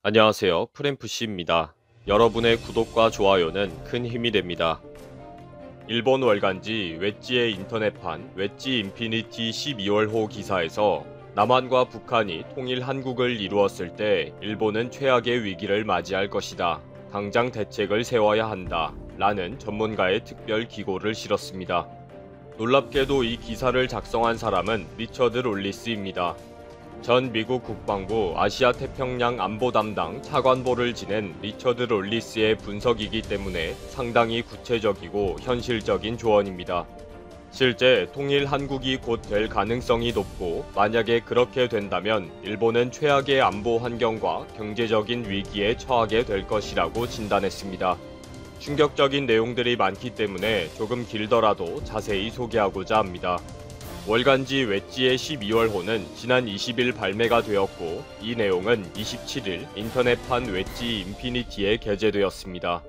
안녕하세요. 프램프씨입니다. 여러분의 구독과 좋아요는 큰 힘이 됩니다. 일본 월간지 웨지의 인터넷판 웨지 인피니티 12월호 기사에서 남한과 북한이 통일 한국을 이루었을 때 일본은 최악의 위기를 맞이할 것이다. 당장 대책을 세워야 한다. 라는 전문가의 특별 기고를 실었습니다. 놀랍게도 이 기사를 작성한 사람은 리처드 롤리스입니다. 전 미국 국방부 아시아 태평양 안보 담당 차관보를 지낸 리처드 롤리스의 분석이기 때문에 상당히 구체적이고 현실적인 조언입니다. 실제 통일 한국이 곧 될 가능성이 높고 만약에 그렇게 된다면 일본은 최악의 안보 환경과 경제적인 위기에 처하게 될 것이라고 진단했습니다. 충격적인 내용들이 많기 때문에 조금 길더라도 자세히 소개하고자 합니다. 월간지 웨지의 12월호는 지난 20일 발매가 되었고 이 내용은 27일 인터넷판 웨지 인피니티에 게재되었습니다.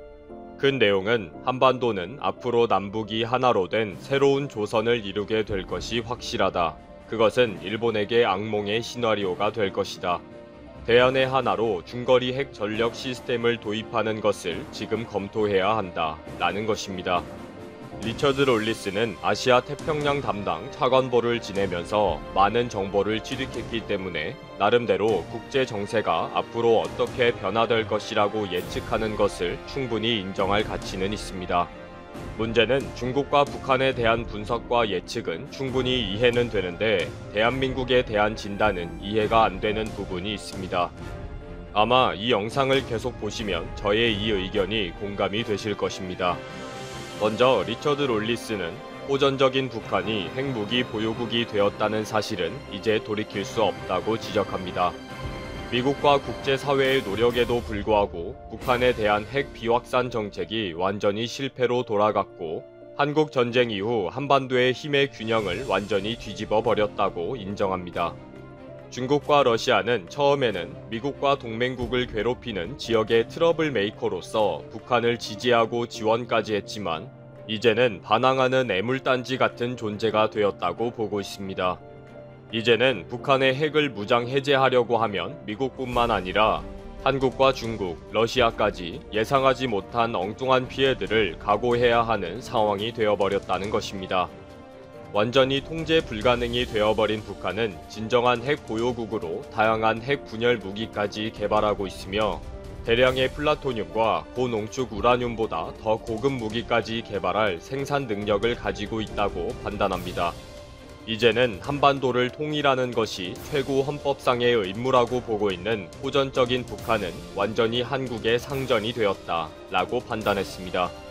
큰 내용은 한반도는 앞으로 남북이 하나로 된 새로운 조선을 이루게 될 것이 확실하다. 그것은 일본에게 악몽의 시나리오가 될 것이다. 대안의 하나로 중거리 핵 전력 시스템을 도입하는 것을 지금 검토해야 한다. 라는 것입니다. 리처드 롤리스는 아시아 태평양 담당 차관보를 지내면서 많은 정보를 취득했기 때문에 나름대로 국제 정세가 앞으로 어떻게 변화될 것이라고 예측하는 것을 충분히 인정할 가치는 있습니다. 문제는 중국과 북한에 대한 분석과 예측은 충분히 이해는 되는데 대한민국에 대한 진단은 이해가 안 되는 부분이 있습니다. 아마 이 영상을 계속 보시면 저의 이 의견이 공감이 되실 것입니다. 먼저 리처드 롤리스는 호전적인 북한이 핵무기 보유국이 되었다는 사실은 이제 돌이킬 수 없다고 지적합니다. 미국과 국제사회의 노력에도 불구하고 북한에 대한 핵 비확산 정책이 완전히 실패로 돌아갔고 한국 전쟁 이후 한반도의 힘의 균형을 완전히 뒤집어 버렸다고 인정합니다. 중국과 러시아는 처음에는 미국과 동맹국을 괴롭히는 지역의 트러블 메이커로서 북한을 지지하고 지원까지 했지만 이제는 반항하는 애물단지 같은 존재가 되었다고 보고 있습니다. 이제는 북한의 핵을 무장 해제하려고 하면 미국뿐만 아니라 한국과 중국, 러시아까지 예상하지 못한 엉뚱한 피해들을 각오해야 하는 상황이 되어버렸다는 것입니다. 완전히 통제 불가능이 되어버린 북한은 진정한 핵 보유국으로 다양한 핵 분열 무기까지 개발하고 있으며 대량의 플라토늄과 고농축 우라늄보다 더 고급 무기까지 개발할 생산 능력을 가지고 있다고 판단합니다. 이제는 한반도를 통일하는 것이 최고 헌법상의 의무라고 보고 있는 호전적인 북한은 완전히 한국의 상전이 되었다 라고 판단했습니다.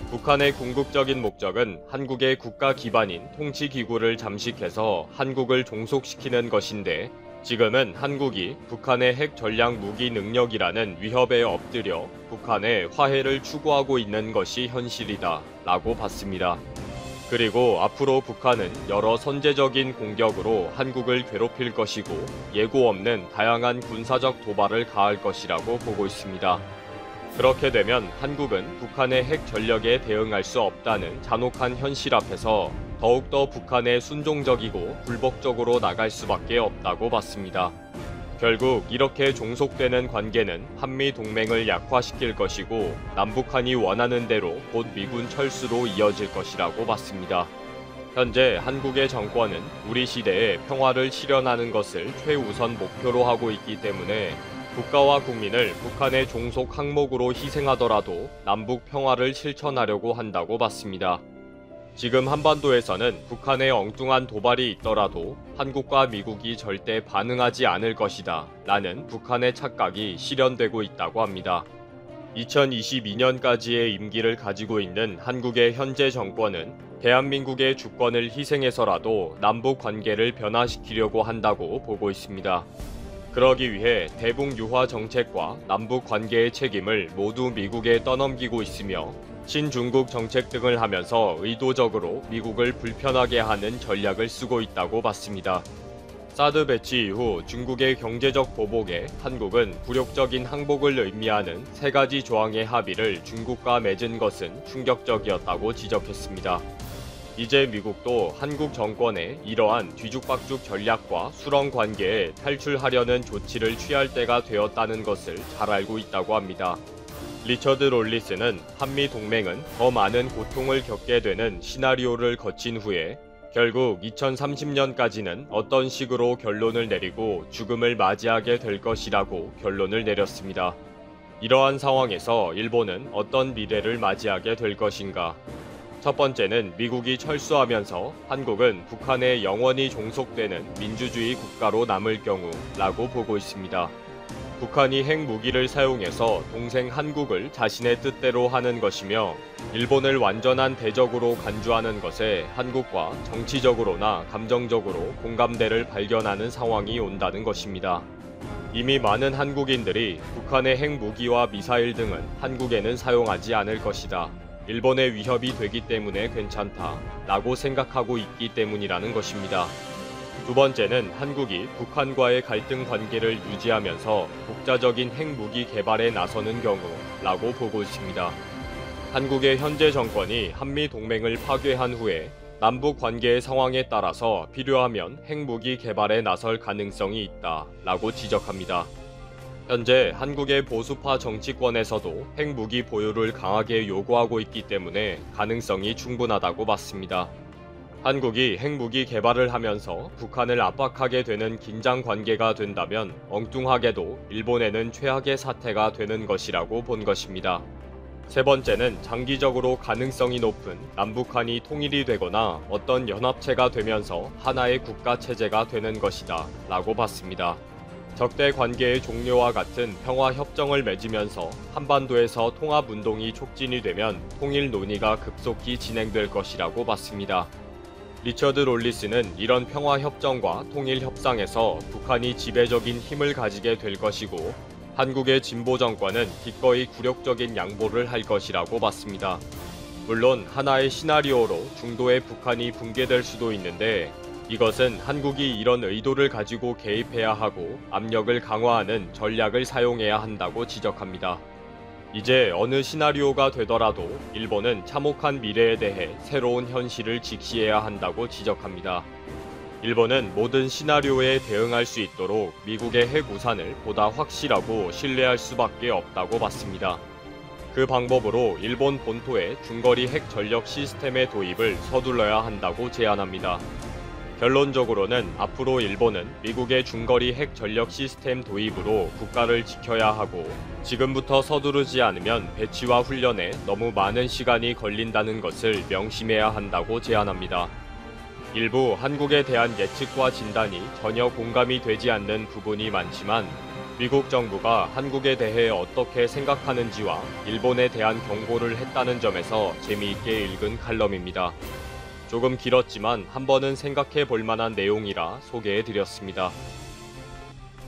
북한의 궁극적인 목적은 한국의 국가 기반인 통치기구를 잠식해서 한국을 종속시키는 것인데 지금은 한국이 북한의 핵 전략 무기 능력이라는 위협에 엎드려 북한의 화해를 추구하고 있는 것이 현실이다 라고 봤습니다. 그리고 앞으로 북한은 여러 선제적인 공격으로 한국을 괴롭힐 것이고 예고 없는 다양한 군사적 도발을 가할 것이라고 보고 있습니다. 그렇게 되면 한국은 북한의 핵 전력에 대응할 수 없다는 잔혹한 현실 앞에서 더욱더 북한에 순종적이고 불복적으로 나갈 수밖에 없다고 봤습니다. 결국 이렇게 종속되는 관계는 한미 동맹을 약화시킬 것이고 남북한이 원하는 대로 곧 미군 철수로 이어질 것이라고 봤습니다. 현재 한국의 정권은 우리 시대에 평화를 실현하는 것을 최우선 목표로 하고 있기 때문에 국가와 국민을 북한의 종속 항목으로 희생하더라도 남북 평화를 실천하려고 한다고 봤습니다. 지금 한반도에서는 북한의 엉뚱한 도발이 있더라도 한국과 미국이 절대 반응하지 않을 것이다 라는 북한의 착각이 실현되고 있다고 합니다. 2022년까지의 임기를 가지고 있는 한국의 현재 정권은 대한민국의 주권을 희생해서라도 남북 관계를 변화시키려고 한다고 보고 있습니다. 그러기 위해 대북 유화 정책과 남북 관계의 책임을 모두 미국에 떠넘기고 있으며 친중국 정책 등을 하면서 의도적으로 미국을 불편하게 하는 전략을 쓰고 있다고 봤습니다. 사드 배치 이후 중국의 경제적 보복에 한국은 굴욕적인 항복을 의미하는 세 가지 조항의 합의를 중국과 맺은 것은 충격적이었다고 지적했습니다. 이제 미국도 한국 정권의 이러한 뒤죽박죽 전략과 수렁 관계에 탈출하려는 조치를 취할 때가 되었다는 것을 잘 알고 있다고 합니다. 리처드 롤리스는 한미 동맹은 더 많은 고통을 겪게 되는 시나리오를 거친 후에 결국 2030년까지는 어떤 식으로 결론을 내리고 죽음을 맞이하게 될 것이라고 결론을 내렸습니다. 이러한 상황에서 일본은 어떤 미래를 맞이하게 될 것인가? 첫 번째는 미국이 철수하면서 한국은 북한에 영원히 종속되는 민주주의 국가로 남을 경우라고 보고 있습니다. 북한이 핵무기를 사용해서 동생 한국을 자신의 뜻대로 하는 것이며 일본을 완전한 대적으로 간주하는 것에 한국과 정치적으로나 감정적으로 공감대를 발견하는 상황이 온다는 것입니다. 이미 많은 한국인들이 북한의 핵무기와 미사일 등은 한국에는 사용하지 않을 것이다. 일본의 위협이 되기 때문에 괜찮다 라고 생각하고 있기 때문이라는 것입니다. 두 번째는 한국이 북한과의 갈등 관계를 유지하면서 독자적인 핵무기 개발에 나서는 경우라고 보고 있습니다. 한국의 현재 정권이 한미 동맹을 파괴한 후에 남북 관계의 상황에 따라서 필요하면 핵무기 개발에 나설 가능성이 있다라고 지적합니다. 현재 한국의 보수파 정치권에서도 핵무기 보유를 강하게 요구하고 있기 때문에 가능성이 충분하다고 봤습니다. 한국이 핵무기 개발을 하면서 북한을 압박하게 되는 긴장 관계가 된다면 엉뚱하게도 일본에는 최악의 사태가 되는 것이라고 본 것입니다. 세 번째는 장기적으로 가능성이 높은 남북한이 통일이 되거나 어떤 연합체가 되면서 하나의 국가체제가 되는 것이다 라고 봤습니다. 적대 관계의 종료와 같은 평화협정을 맺으면서 한반도에서 통합운동이 촉진이 되면 통일 논의가 급속히 진행될 것이라고 봤습니다. 리처드 롤리스는 이런 평화협정과 통일협상에서 북한이 지배적인 힘을 가지게 될 것이고 한국의 진보 정권은 기꺼이 굴욕적인 양보를 할 것이라고 봤습니다. 물론 하나의 시나리오로 중도의 북한이 붕괴될 수도 있는데 이것은 한국이 이런 의도를 가지고 개입해야 하고 압력을 강화하는 전략을 사용해야 한다고 지적합니다. 이제 어느 시나리오가 되더라도 일본은 참혹한 미래에 대해 새로운 현실을 직시해야 한다고 지적합니다. 일본은 모든 시나리오에 대응할 수 있도록 미국의 핵 우산을 보다 확실하고 신뢰할 수밖에 없다고 봤습니다. 그 방법으로 일본 본토의 중거리 핵 전력 시스템의 도입을 서둘러야 한다고 제안합니다. 결론적으로는 앞으로 일본은 미국의 중거리 핵 전력 시스템 도입으로 국가를 지켜야 하고 지금부터 서두르지 않으면 배치와 훈련에 너무 많은 시간이 걸린다는 것을 명심해야 한다고 제안합니다. 일부 한국에 대한 예측과 진단이 전혀 공감이 되지 않는 부분이 많지만 미국 정부가 한국에 대해 어떻게 생각하는지와 일본에 대한 경고를 했다는 점에서 재미있게 읽은 칼럼입니다. 조금 길었지만 한 번은 생각해 볼 만한 내용이라 소개해 드렸습니다.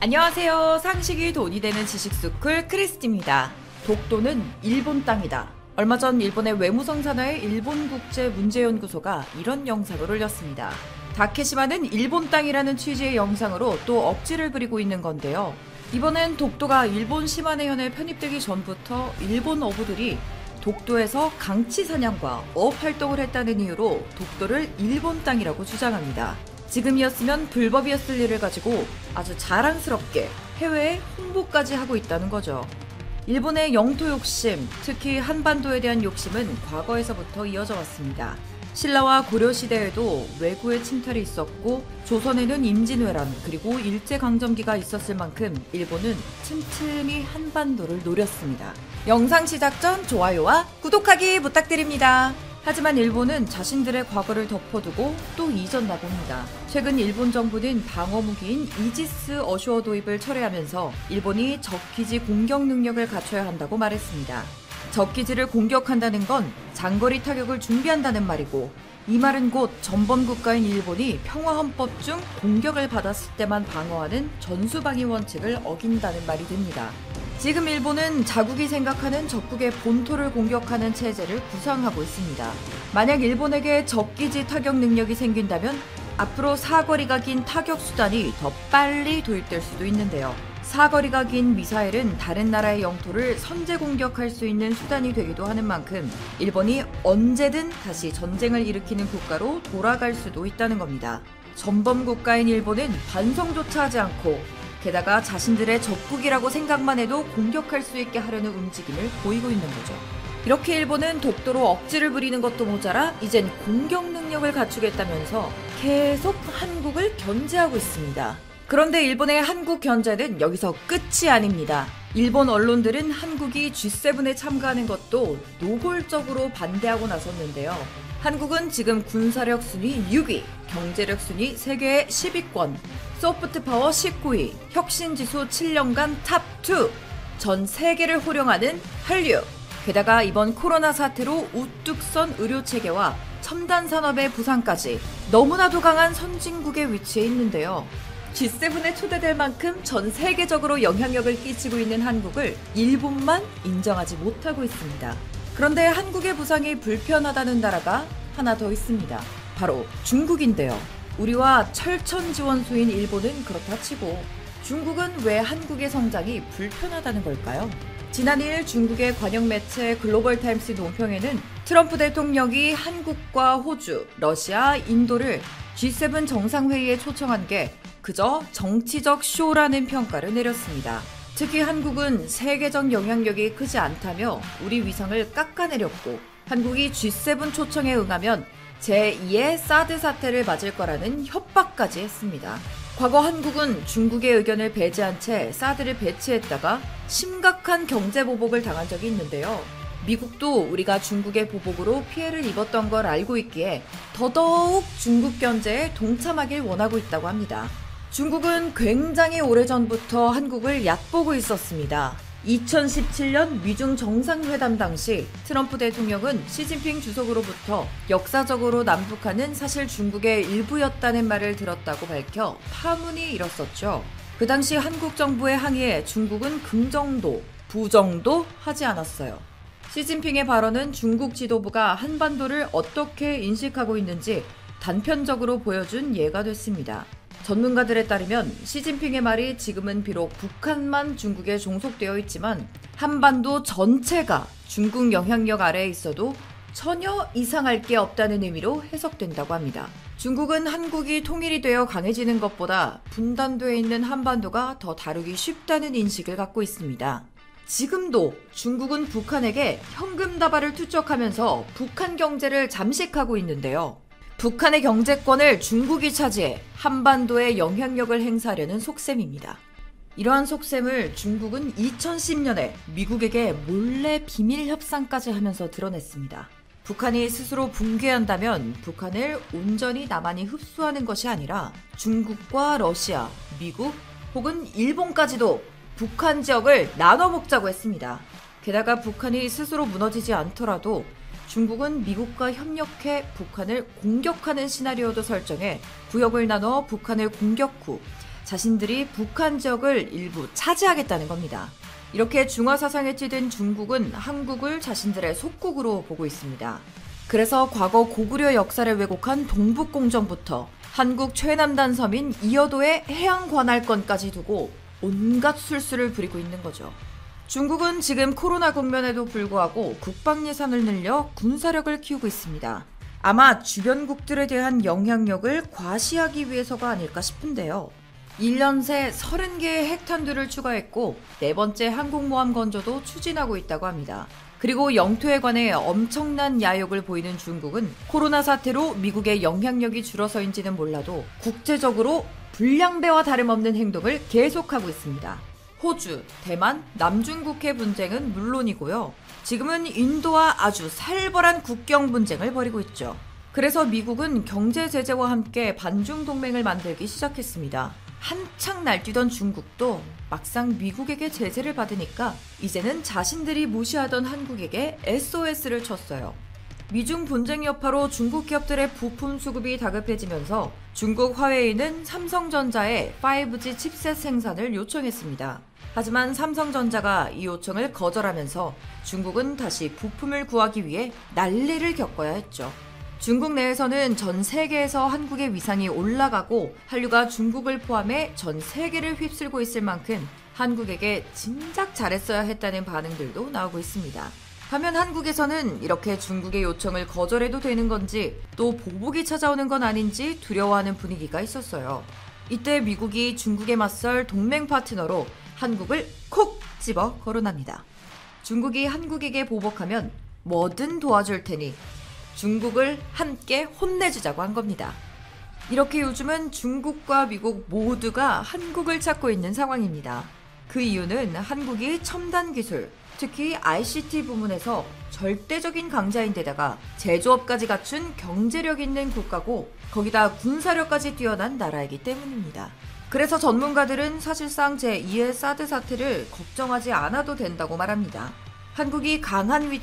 안녕하세요. 상식이 돈이 되는 지식스쿨 크리스티입니다. 독도는 일본 땅이다. 얼마 전 일본의 외무성산하의 일본국제문제연구소가 이런 영상을 올렸습니다. 다케시마는 일본 땅이라는 취지의 영상으로 또 억지를 부리고 있는 건데요. 이번엔 독도가 일본 시마네현에 편입되기 전부터 일본 어부들이 독도에서 강치 사냥과 어업 활동을 했다는 이유로 독도를 일본 땅이라고 주장합니다. 지금이었으면 불법이었을 일을 가지고 아주 자랑스럽게 해외에 홍보까지 하고 있다는 거죠. 일본의 영토 욕심, 특히 한반도에 대한 욕심은 과거에서부터 이어져 왔습니다. 신라와 고려시대에도 외구의 침탈이 있었고 조선에는 임진왜란 그리고 일제강점기가 있었을 만큼 일본은 틈틈이 한반도를 노렸습니다. 영상 시작 전 좋아요와 구독하기 부탁드립니다. 하지만 일본은 자신들의 과거를 덮어두고 또 이전나고 합니다. 최근 일본 정부는 방어무기인 이지스 어쇼어 도입을 철회하면서 일본이 적기지 공격 능력을 갖춰야 한다고 말했습니다. 적기지를 공격한다는 건 장거리 타격을 준비한다는 말이고 이 말은 곧 전범 국가인 일본이 평화헌법 중 공격을 받았을 때만 방어하는 전수방위 원칙을 어긴다는 말이 됩니다. 지금 일본은 자국이 생각하는 적국의 본토를 공격하는 체제를 구상하고 있습니다. 만약 일본에게 적기지 타격 능력이 생긴다면 앞으로 사거리가 긴 타격 수단이 더 빨리 도입될 수도 있는데요. 사거리가 긴 미사일은 다른 나라의 영토를 선제 공격할 수 있는 수단이 되기도 하는 만큼 일본이 언제든 다시 전쟁을 일으키는 국가로 돌아갈 수도 있다는 겁니다. 전범 국가인 일본은 반성조차 하지 않고 게다가 자신들의 적국이라고 생각만 해도 공격할 수 있게 하려는 움직임을 보이고 있는 거죠. 이렇게 일본은 독도로 억지를 부리는 것도 모자라 이젠 공격 능력을 갖추겠다면서 계속 한국을 견제하고 있습니다. 그런데 일본의 한국 견제는 여기서 끝이 아닙니다. 일본 언론들은 한국이 G7에 참가하는 것도 노골적으로 반대하고 나섰는데요. 한국은 지금 군사력 순위 6위, 경제력 순위 세계 10위권, 소프트 파워 19위, 혁신지수 7년간 탑2, 전 세계를 호령하는 한류, 게다가 이번 코로나 사태로 우뚝 선 의료체계와 첨단 산업의 부상까지 너무나도 강한 선진국의 위치에 있는데요. G7에 초대될 만큼 전 세계적으로 영향력을 끼치고 있는 한국을 일본만 인정하지 못하고 있습니다. 그런데 한국의 부상이 불편하다는 나라가 하나 더 있습니다. 바로 중국인데요. 우리와 철천지원수인 일본은 그렇다 치고 중국은 왜 한국의 성장이 불편하다는 걸까요? 지난 2일 중국의 관영 매체 글로벌타임스 논평에는 트럼프 대통령이 한국과 호주, 러시아, 인도를 G7 정상회의에 초청한 게 그저 정치적 쇼라는 평가를 내렸습니다. 특히 한국은 세계적 영향력이 크지 않다며 우리 위상을 깎아내렸고 한국이 G7 초청에 응하면 제2의 사드 사태를 맞을 거라는 협박까지 했습니다. 과거 한국은 중국의 의견을 배제한 채 사드를 배치했다가 심각한 경제 보복을 당한 적이 있는데요. 미국도 우리가 중국의 보복으로 피해를 입었던 걸 알고 있기에 더더욱 중국 견제에 동참하길 원하고 있다고 합니다. 중국은 굉장히 오래전부터 한국을 얕보고 있었습니다. 2017년 미중 정상회담 당시 트럼프 대통령은 시진핑 주석으로부터 역사적으로 남북한은 사실 중국의 일부였다는 말을 들었다고 밝혀 파문이 일었었죠. 그 당시 한국 정부의 항의에 중국은 긍정도, 부정도 하지 않았어요. 시진핑의 발언은 중국 지도부가 한반도를 어떻게 인식하고 있는지 단편적으로 보여준 예가 됐습니다. 전문가들에 따르면 시진핑의 말이 지금은 비록 북한만 중국에 종속되어 있지만 한반도 전체가 중국 영향력 아래에 있어도 전혀 이상할 게 없다는 의미로 해석된다고 합니다. 중국은 한국이 통일이 되어 강해지는 것보다 분단되어 있는 한반도가 더 다루기 쉽다는 인식을 갖고 있습니다. 지금도 중국은 북한에게 현금 다발을 투척하면서 북한 경제를 잠식하고 있는데요. 북한의 경제권을 중국이 차지해 한반도에 영향력을 행사하려는 속셈입니다. 이러한 속셈을 중국은 2010년에 미국에게 몰래 비밀 협상까지 하면서 드러냈습니다. 북한이 스스로 붕괴한다면 북한을 온전히 남한이 흡수하는 것이 아니라 중국과 러시아, 미국 혹은 일본까지도 북한 지역을 나눠 먹자고 했습니다. 게다가 북한이 스스로 무너지지 않더라도 중국은 미국과 협력해 북한을 공격하는 시나리오도 설정해 구역을 나눠 북한을 공격 후 자신들이 북한 지역을 일부 차지하겠다는 겁니다. 이렇게 중화사상에 찌든 중국은 한국을 자신들의 속국으로 보고 있습니다. 그래서 과거 고구려 역사를 왜곡한 동북공정부터 한국 최남단 섬인 이어도의 해양 관할권까지 두고 온갖 술수를 부리고 있는 거죠. 중국은 지금 코로나 국면에도 불구하고 국방 예산을 늘려 군사력을 키우고 있습니다. 아마 주변국들에 대한 영향력을 과시하기 위해서가 아닐까 싶은데요. 1년 새 30개의 핵탄두를 추가했고 4번째 항공모함 건조도 추진하고 있다고 합니다. 그리고 영토에 관해 엄청난 야욕을 보이는 중국은 코로나 사태로 미국의 영향력이 줄어서인지는 몰라도 국제적으로 불량배와 다름없는 행동을 계속하고 있습니다. 호주, 대만, 남중국해 분쟁은 물론이고요. 지금은 인도와 아주 살벌한 국경 분쟁을 벌이고 있죠. 그래서 미국은 경제 제재와 함께 반중 동맹을 만들기 시작했습니다. 한창 날뛰던 중국도 막상 미국에게 제재를 받으니까 이제는 자신들이 무시하던 한국에게 SOS를 쳤어요. 미중 분쟁 여파로 중국 기업들의 부품 수급이 다급해지면서 중국 화웨이는 삼성전자에 5G 칩셋 생산을 요청했습니다. 하지만 삼성전자가 이 요청을 거절하면서 중국은 다시 부품을 구하기 위해 난리를 겪어야 했죠. 중국 내에서는 전 세계에서 한국의 위상이 올라가고 한류가 중국을 포함해 전 세계를 휩쓸고 있을 만큼 한국에게 진작 잘했어야 했다는 반응들도 나오고 있습니다. 반면 한국에서는 이렇게 중국의 요청을 거절해도 되는 건지 또 보복이 찾아오는 건 아닌지 두려워하는 분위기가 있었어요. 이때 미국이 중국에 맞설 동맹 파트너로 한국을 콕 집어 거론합니다. 중국이 한국에게 보복하면 뭐든 도와줄 테니 중국을 함께 혼내주자고 한 겁니다. 이렇게 요즘은 중국과 미국 모두가 한국을 찾고 있는 상황입니다. 그 이유는 한국이 첨단 기술, 특히 ICT 부문에서 절대적인 강자인데다가 제조업까지 갖춘 경제력 있는 국가고 거기다 군사력까지 뛰어난 나라이기 때문입니다. 그래서 전문가들은 사실상 제2의 사드 사태를 걱정하지 않아도 된다고 말합니다. 한국이 강한 위치